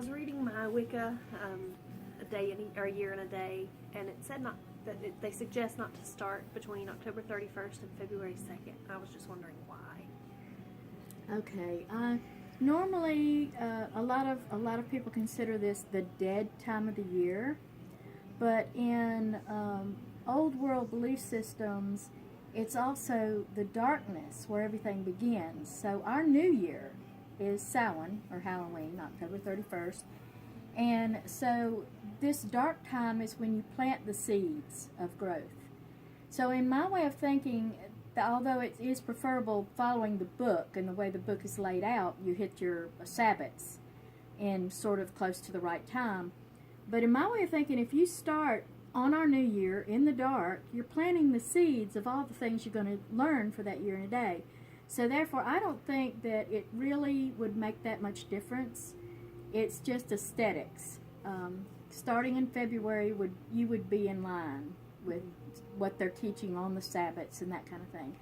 was reading my Wicca or a year and a day, and it said they suggest not to start between October 31st and February 2nd. I was just wondering why. Okay. Normally, a lot of people consider this the dead time of the year, but in old world belief systems, it's also the darkness where everything begins. So our new year is Samhain, or Halloween, October 31st. And so this dark time is when you plant the seeds of growth. So in my way of thinking, although it is preferable following the book and the way the book is laid out, you hit your Sabbats in sort of close to the right time. But in my way of thinking, if you start on our new year in the dark, you're planting the seeds of all the things you're going to learn for that year and a day. So therefore, I don't think that it really would make that much difference. It's just aesthetics. Starting in February, you would be in line with what they're teaching on the Sabbats and that kind of thing.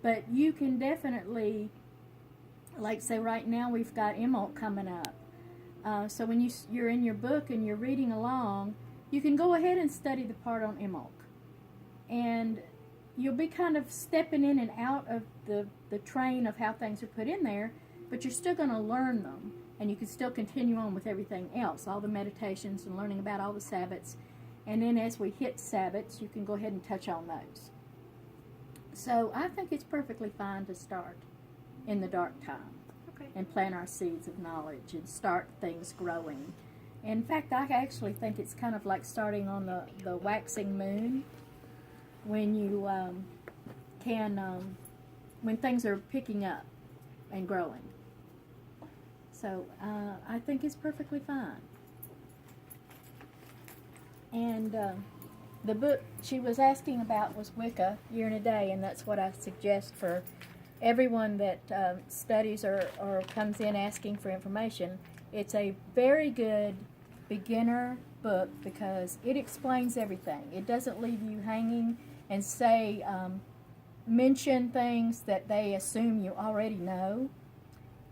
But you can definitely, like say right now we've got Imbolc coming up. So when you're in your book and you're reading along, you can go ahead and study the part on Imbolc. And you'll be kind of stepping in and out of the train of how things are put in there, but you're still going to learn them. And you can still continue on with everything else, all the meditations and learning about all the Sabbats. And then as we hit Sabbats, you can go ahead and touch on those. So I think it's perfectly fine to start in the dark time. Okay. And plant our seeds of knowledge and start things growing. In fact, I actually think it's kind of like starting on the waxing moon when you when things are picking up and growing. So I think it's perfectly fine. And the book she was asking about was Wicca, Year and a Day, and that's what I suggest for everyone that studies or comes in asking for information. It's a very good beginner book because it explains everything. It doesn't leave you hanging and say, mention things that they assume you already know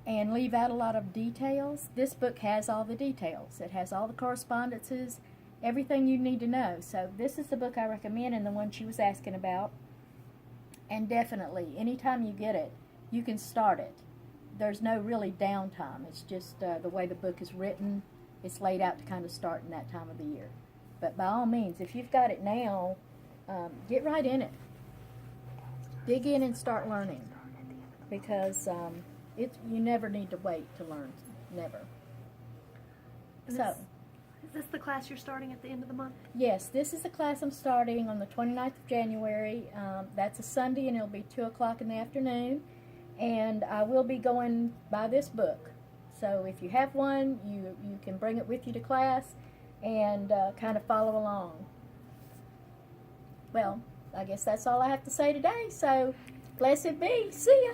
and leave out a lot of details. This book has all the details. It has all the correspondences, everything you need to know. So this is the book I recommend and the one she was asking about. And definitely, anytime you get it, you can start it. There's no really downtime. It's just the way the book is written. It's laid out to kind of start in that time of the year. But by all means, if you've got it now, get right in it. Dig in and start learning. Because you never need to wait to learn. Never. Is this the class you're starting at the end of the month? Yes, this is the class I'm starting on the 29th of January. That's a Sunday, and it'll be 2 o'clock in the afternoon. And I will be going by this book. So if you have one, you can bring it with you to class and kind of follow along. Well, I guess that's all I have to say today. So, blessed be. See ya.